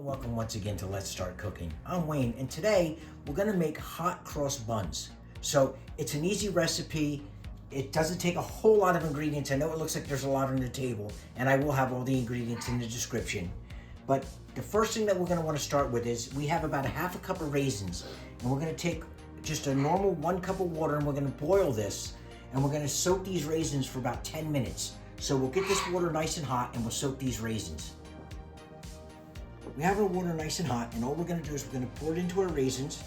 Welcome once again to Let's Start Cooking. I'm Wayne, and today we're gonna make hot cross buns. So it's an easy recipe. It doesn't take a whole lot of ingredients. I know it looks like there's a lot on the table, and I will have all the ingredients in the description. But the first thing that we're gonna wanna start with is we have about a half a cup of raisins, and we're gonna take just a normal 1 cup of water, and we're gonna boil this, and we're gonna soak these raisins for about 10 minutes. So we'll get this water nice and hot, and we'll soak these raisins. We have our water nice and hot, and all we're gonna do is we're gonna pour it into our raisins,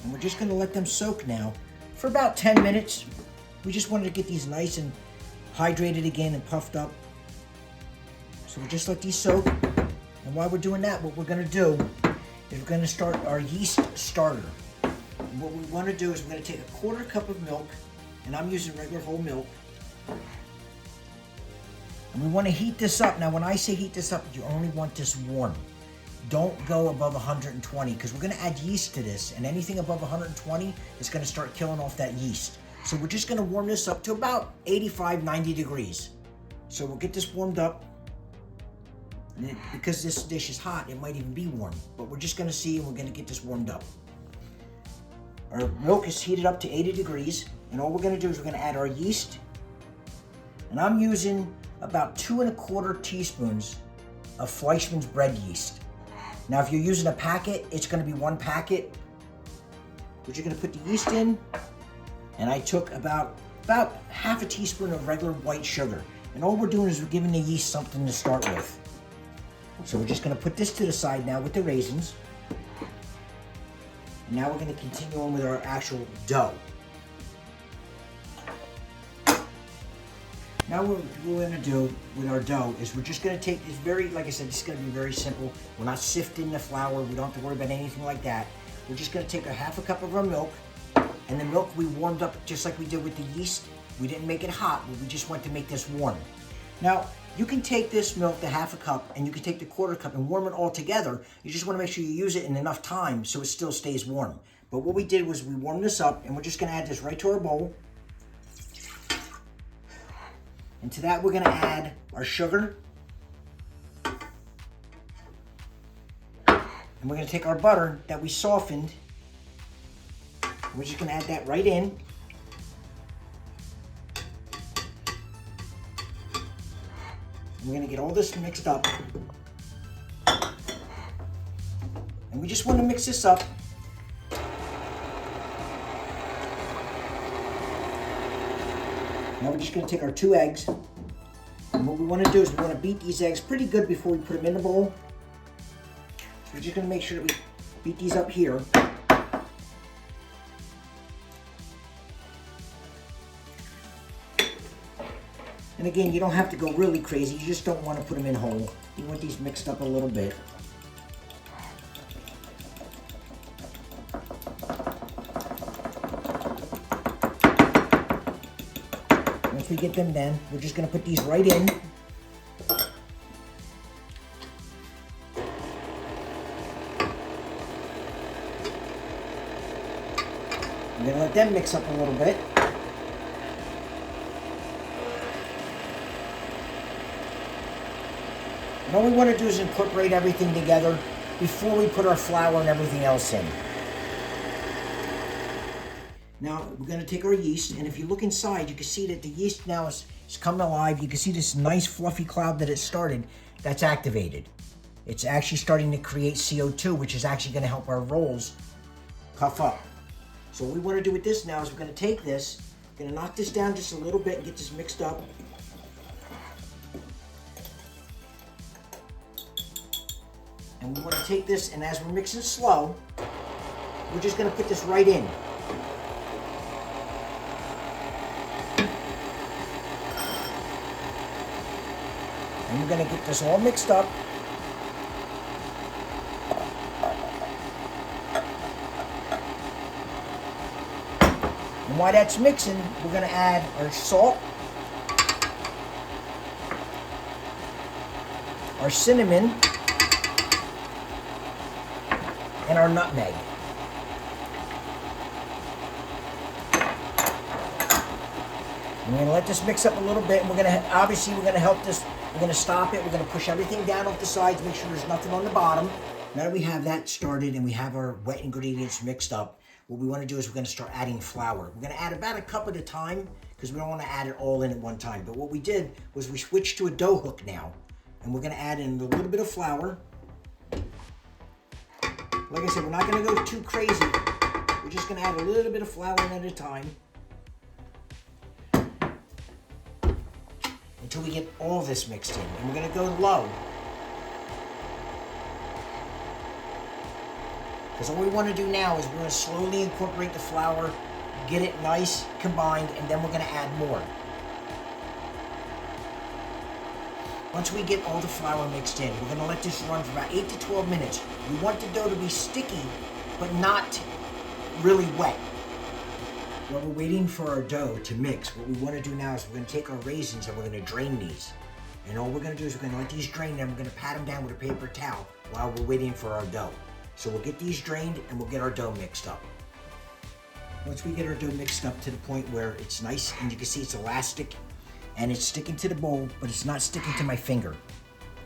and we're just gonna let them soak now for about 10 minutes. We just wanted to get these nice and hydrated again and puffed up. So we'll just let these soak, and while we're doing that, what we're gonna do is we're gonna start our yeast starter. And what we wanna do is we're gonna take a 1/4 cup of milk, and I'm using regular whole milk. And we want to heat this up. Now, when I say heat this up, you only want this warm. Don't go above 120 because we're going to add yeast to this, and anything above 120 is going to start killing off that yeast. So we're just going to warm this up to about 85, 90 degrees. So we'll get this warmed up. And because this dish is hot, it might even be warm, but we're just going to see, and we're going to get this warmed up. Our milk is heated up to 80 degrees, and all we're going to do is we're going to add our yeast. And I'm using about 2 1/4 teaspoons of Fleischmann's bread yeast. Now, if you're using a packet, it's going to be 1 packet. But you're going to put the yeast in, and I took about half a teaspoon of regular white sugar. And all we're doing is we're giving the yeast something to start with. So we're just going to put this to the side now with the raisins. And now we're going to continue on with our actual dough. Now what we're going to do with our dough is we're just going to take this like I said, it's going to be very simple. We're not sifting the flour. We don't have to worry about anything like that. We're just going to take a half a cup of our milk, and the milk we warmed up just like we did with the yeast. We didn't make it hot, but we just want to make this warm. Now, you can take this milk, the half a cup, and you can take the 1/4 cup and warm it all together. You just want to make sure you use it in enough time so it still stays warm. But what we did was we warmed this up, and we're just going to add this right to our bowl. And to that, we're going to add our sugar. And we're going to take our butter that we softened. We're just going to add that right in. And we're going to get all this mixed up. And we just want to mix this up. Now we're just going to take our 2 eggs, and what we want to do is we want to beat these eggs pretty good before we put them in the bowl. So we're just going to make sure that we beat these up here. And again, you don't have to go really crazy, you just don't want to put them in whole. You want these mixed up a little bit. Once we get them done, we're just going to put these right in. We're going to let them mix up a little bit. And all we want to do is incorporate everything together before we put our flour and everything else in. Now, we're going to take our yeast, and if you look inside, you can see that the yeast now is coming alive. You can see this nice fluffy cloud that it started, that's activated. It's actually starting to create CO2, which is actually going to help our rolls puff up. So what we want to do with this now is we're going to take this, we're going to knock this down just a little bit and get this mixed up. And we want to take this, and as we're mixing slow, we're just going to put this right in. And we're going to get this all mixed up. And while that's mixing, we're going to add our salt, our cinnamon, and our nutmeg. And we're going to let this mix up a little bit, and we're going to, obviously, we're going to help this We're gonna stop it. We're gonna push everything down off the sides, make sure there's nothing on the bottom. Now that we have that started and we have our wet ingredients mixed up, what we wanna do is we're gonna start adding flour. We're gonna add about a cup at a time because we don't wanna add it all in at one time. But what we did was we switched to a dough hook now, and we're gonna add in a little bit of flour. Like I said, we're not gonna go too crazy. We're just gonna add a little bit of flour in at a time until we get all this mixed in. And we're gonna go low. Because all we want to do now is we're going to slowly incorporate the flour, get it nice combined, and then we're going to add more. Once we get all the flour mixed in, we're going to let this run for about 8 to 12 minutes. We want the dough to be sticky, but not really wet. While we're waiting for our dough to mix, what we want to do now is we're going to take our raisins and we're going to drain these. And all we're going to do is we're going to let these drain and we're going to pat them down with a paper towel while we're waiting for our dough. So we'll get these drained and we'll get our dough mixed up. Once we get our dough mixed up to the point where it's nice and you can see it's elastic and it's sticking to the bowl, but it's not sticking to my finger.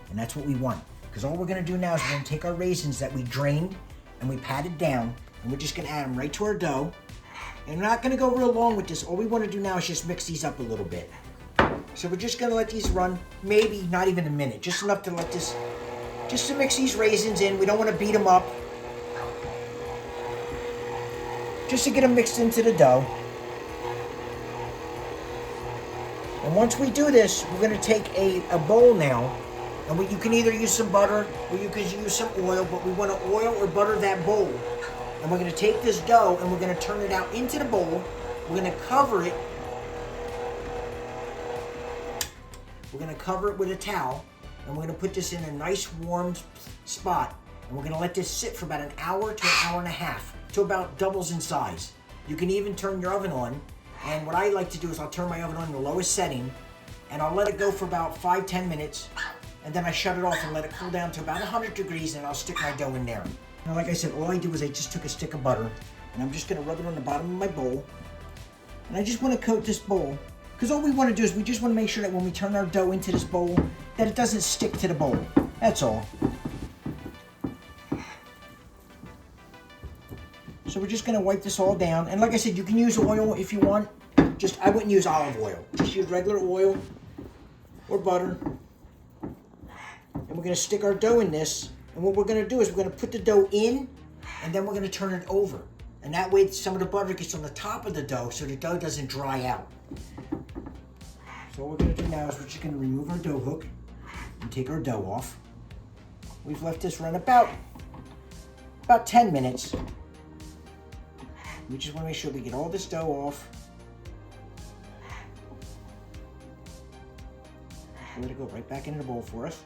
And that's what we want. Because all we're gonna do now is we're gonna take our raisins that we drained and we patted down, and we're just gonna add them right to our dough. And we're not gonna go real long with this. All we wanna do now is just mix these up a little bit. So we're just gonna let these run, maybe not even a minute, just enough to let this, just to mix these raisins in. We don't wanna beat them up. Just to get them mixed into the dough. And once we do this, we're going to take a bowl now, and you can either use some butter or you can use some oil, but we want to oil or butter that bowl. And we're going to take this dough and we're going to turn it out into the bowl. We're going to cover it. We're going to cover it with a towel, and we're going to put this in a nice warm spot. And we're going to let this sit for about an hour to an hour and a half. To about doubles in size. You can even turn your oven on, and what I like to do is I'll turn my oven on the lowest setting, and I'll let it go for about 5-10 minutes, and then I shut it off and let it cool down to about 100 degrees, and I'll stick my dough in there. Now, like I said, all I do is I just took a stick of butter, and I'm just going to rub it on the bottom of my bowl, and I just want to coat this bowl, because all we want to do is we just want to make sure that when we turn our dough into this bowl, that it doesn't stick to the bowl. That's all. So we're just going to wipe this all down. And like I said, you can use oil if you want. I wouldn't use olive oil. Just use regular oil or butter. And we're going to stick our dough in this. And what we're going to do is we're going to put the dough in, and then we're going to turn it over. And that way some of the butter gets on the top of the dough so the dough doesn't dry out. So what we're going to do now is we're just going to remove our dough hook and take our dough off. We've left this run about 10 minutes. We just want to make sure we get all this dough off. Let it go right back into the bowl for us.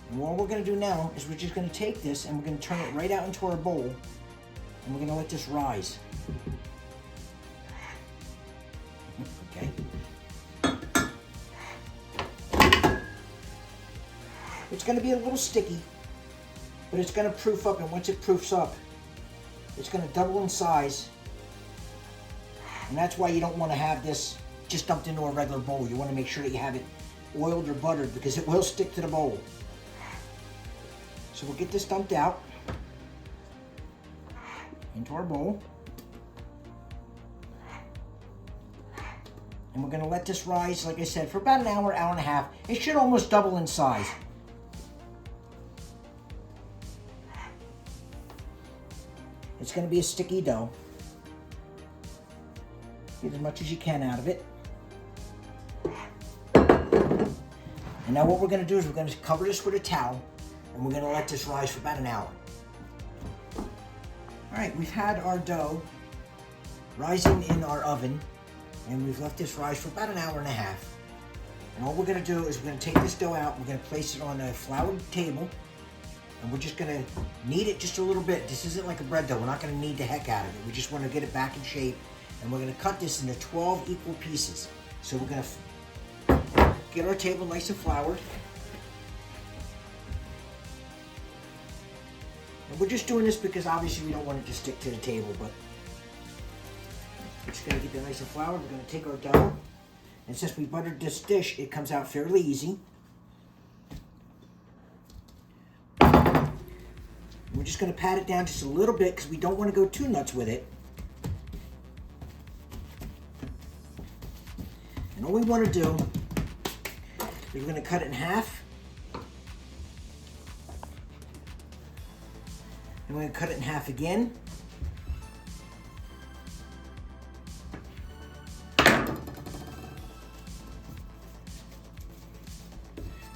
And what we're going to do now is we're just going to take this and we're going to turn it right out into our bowl, and we're going to let this rise. Okay. It's going to be a little sticky, but it's going to proof up, and once it proofs up, it's going to double in size. And that's why you don't want to have this just dumped into a regular bowl. You want to make sure that you have it oiled or buttered, because it will stick to the bowl. So we'll get this dumped out into our bowl. And we're going to let this rise, like I said, for about an hour, hour and a half. It should almost double in size. It's going to be a sticky dough. Get as much as you can out of it. And now what we're going to do is we're going to cover this with a towel, and we're going to let this rise for about an hour. All right, we've had our dough rising in our oven, and we've left this rise for about an hour and a half. And all we're going to do is we're going to take this dough out, we're going to place it on a floured table, and we're just going to knead it just a little bit. This isn't like a bread dough. We're not going to knead the heck out of it. We just want to get it back in shape, and we're going to cut this into 12 equal pieces. So we're going to get our table nice and floured. And we're just doing this because obviously we don't want it to stick to the table, but We're just gonna get that nice and floured. We're gonna take our dough. And since we buttered this dish, it comes out fairly easy. We're just going to pat it down just a little bit because we don't want to go too nuts with it. And all we want to do is we're going to cut it in half. And we're going to cut it in half again.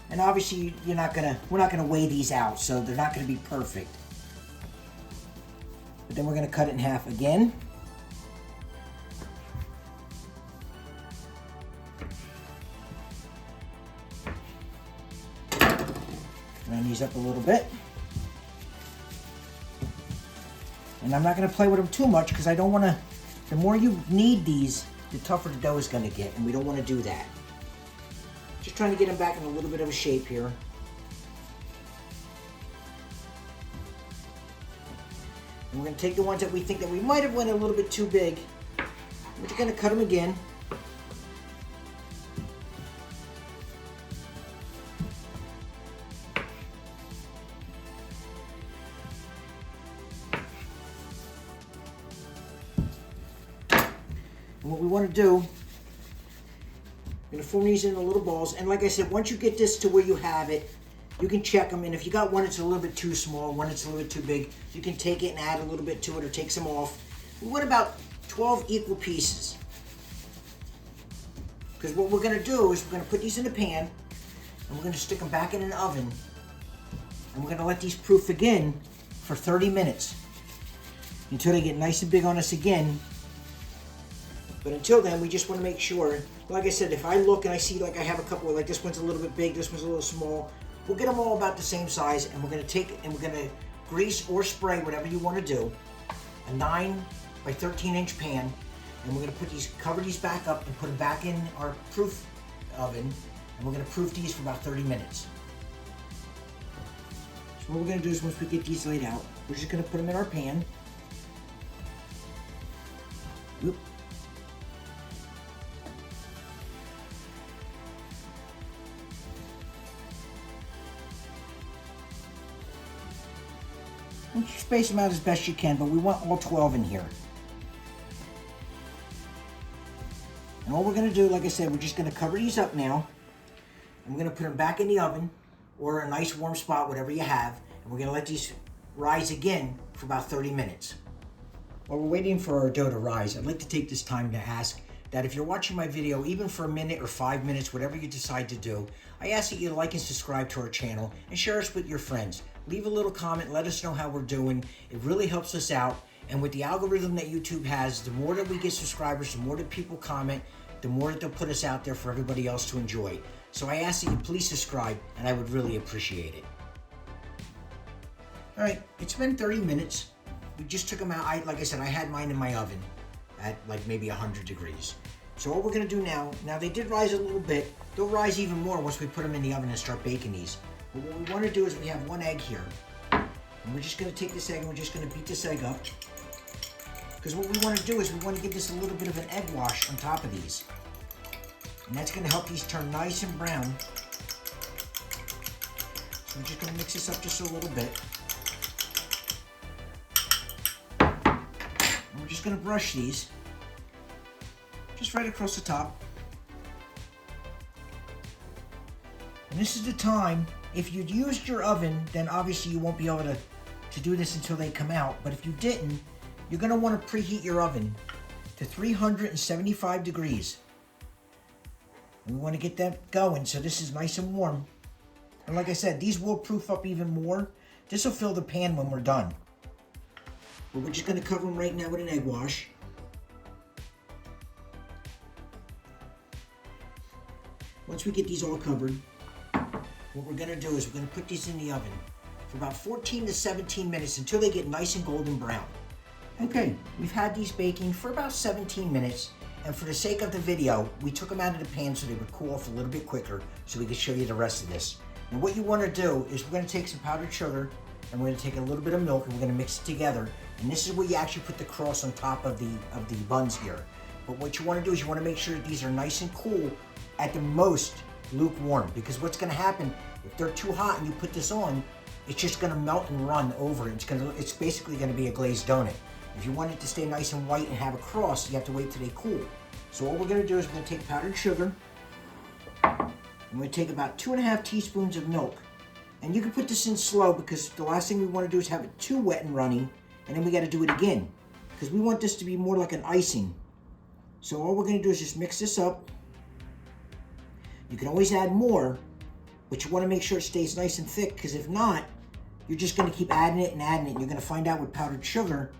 And obviously we're not gonna weigh these out, so they're not gonna be perfect. But then we're gonna cut it in half again. Round these up a little bit. And I'm not gonna play with them too much because I don't wanna, the more you knead these, the tougher the dough is gonna get, and we don't wanna do that. Just trying to get them back in a little bit of a shape here. And we're going to take the ones that we think that we might have went a little bit too big. We're just going to cut them again. And what we want to do, I'm going to form these into little balls, and like I said, once you get this to where you have it, you can check them, and if you got one that's a little bit too small, one that's a little bit too big, you can take it and add a little bit to it or take some off. We want about 12 equal pieces. Because what we're going to do is we're going to put these in the pan, and we're going to stick them back in an oven, and we're going to let these proof again for 30 minutes until they get nice and big on us again. But until then, we just want to make sure, like I said, if I look and I see like I have a couple, like this one's a little bit big, this one's a little small, we'll get them all about the same size, and we're going to take and we're going to grease or spray, whatever you want to do, a 9 by 13 inch pan, and we're going to put these, cover these back up and put them back in our proof oven, and we're going to proof these for about 30 minutes. So what we're going to do is once we get these laid out, we're just going to put them in our pan. Oop. And you space them out as best you can, but we want all 12 in here. And all we're going to do, like I said, we're just going to cover these up now. And we're going to put them back in the oven or a nice warm spot, whatever you have. And we're going to let these rise again for about 30 minutes. While we're waiting for our dough to rise, I'd like to take this time to ask that if you're watching my video, even for a minute or 5 minutes, whatever you decide to do, I ask that you like and subscribe to our channel and share us with your friends. Leave a little comment, let us know how we're doing. It really helps us out. And with the algorithm that YouTube has, the more that we get subscribers, the more that people comment, the more that they'll put us out there for everybody else to enjoy. So I ask that you please subscribe, and I would really appreciate it. All right, it's been 30 minutes. We just took them out. Like I said, I had mine in my oven at like maybe 100 degrees. So what we're gonna do now they did rise a little bit. They'll rise even more once we put them in the oven and start baking these. But what we wanna do is we have one egg here. And we're just gonna take this egg and we're just gonna beat this egg up. Because what we wanna do is we wanna give this a little bit of an egg wash on top of these. And that's gonna help these turn nice and brown. So we're just gonna mix this up just a little bit. And we're just gonna brush these just right across the top. And this is the time, if you'd used your oven, then obviously you won't be able to do this until they come out. But if you didn't, you're gonna wanna preheat your oven to 375 degrees. And we wanna get that going so this is nice and warm. And like I said, these will proof up even more. This will fill the pan when we're done. But we're just gonna cover them right now with an egg wash. Once we get these all covered, what we're gonna do is we're gonna put these in the oven for about 14 to 17 minutes until they get nice and golden brown. Okay, we've had these baking for about 17 minutes, and for the sake of the video, we took them out of the pan so they would cool off a little bit quicker so we could show you the rest of this. And what you wanna do is we're gonna take some powdered sugar and we're gonna take a little bit of milk and we're gonna mix it together. And this is where you actually put the cross on top of the buns here. But what you want to do is you want to make sure that these are nice and cool, at the most lukewarm, because what's going to happen if they're too hot and you put this on, it's just going to melt and run over. It's basically going to be a glazed donut. If you want it to stay nice and white and have a cross, you have to wait till they cool. So what we're going to do is we're going to take powdered sugar. I'm going to take about 2.5 teaspoons of milk. And you can put this in slow, because the last thing we want to do is have it too wet and runny, and then we got to do it again, because we want this to be more like an icing. So all we're going to do is just mix this up. You can always add more, but you want to make sure it stays nice and thick, because if not, you're just going to keep adding it and adding it. And you're going to find out with powdered sugar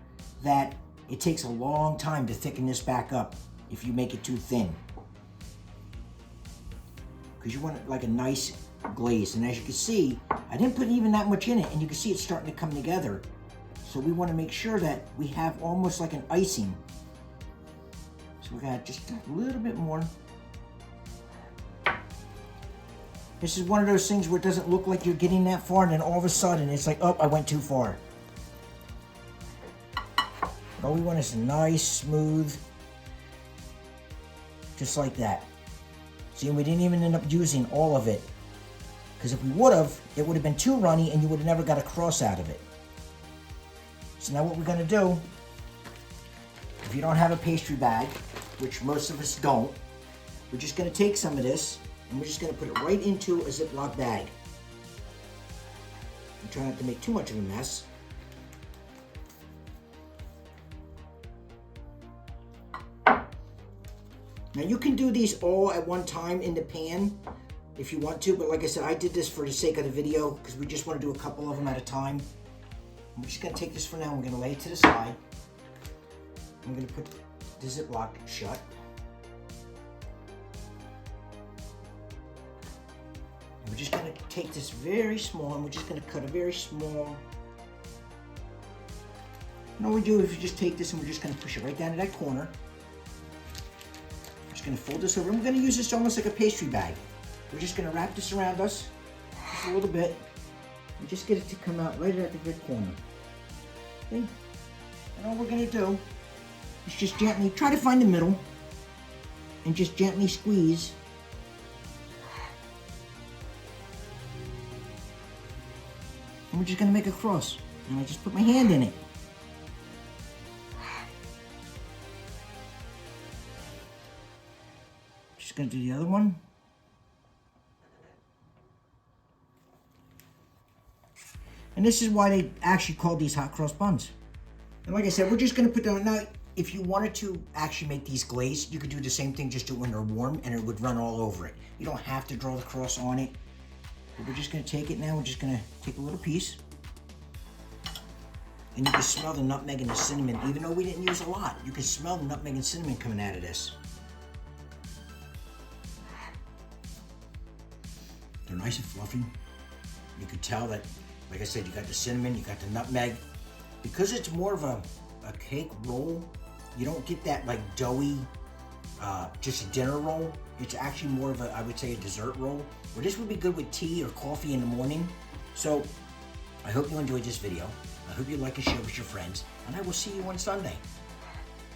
that it takes a long time to thicken this back up if you make it too thin. Because you want it like a nice glaze. And as you can see, I didn't put even that much in it, and you can see it's starting to come together. So we want to make sure that we have almost like an icing. So we got just a little bit more. This is one of those things where it doesn't look like you're getting that far, and then all of a sudden it's like, oh, I went too far. All we want is a nice, smooth, just like that. See, we didn't even end up using all of it, because if we would have, it would have been too runny and you would have never got a cross out of it. So now what we're going to do, if you don't have a pastry bag, which most of us don't, we're just going to take some of this and we're just going to put it right into a Ziploc bag. I'm trying not to make too much of a mess. Now you can do these all at one time in the pan if you want to, but like I said, I did this for the sake of the video because we just want to do a couple of them at a time. I'm just going to take this for now, we're going to lay it to the side. I'm going to put the Ziploc shut. And we're just going to take this very small, and we're just going to cut a very small. And all we do is we just take this and we're just going to push it right down to that corner. Going to fold this over, and we're going to use this almost like a pastry bag. We're just going to wrap this around us just a little bit and just get it to come out right at the very corner. Okay? And all we're going to do is just gently try to find the middle and just gently squeeze. And we're just going to make a cross. And I just put my hand in it. Going to do the other one. And this is why they actually call these hot cross buns. And like I said, we're just going to put down. Now, if you wanted to actually make these glazed, you could do the same thing, just do it when they're warm, and it would run all over it. You don't have to draw the cross on it. But we're just going to take it now. We're just going to take a little piece. And you can smell the nutmeg and the cinnamon. Even though we didn't use a lot, you can smell the nutmeg and cinnamon coming out of this. They're nice and fluffy. You can tell that, like I said, you got the cinnamon, you got the nutmeg. Because it's more of a cake roll, you don't get that like doughy, just a dinner roll. It's actually more of a, I would say, a dessert roll. Or this would be good with tea or coffee in the morning. So, I hope you enjoyed this video. I hope you like and share with your friends. And I will see you on Sunday.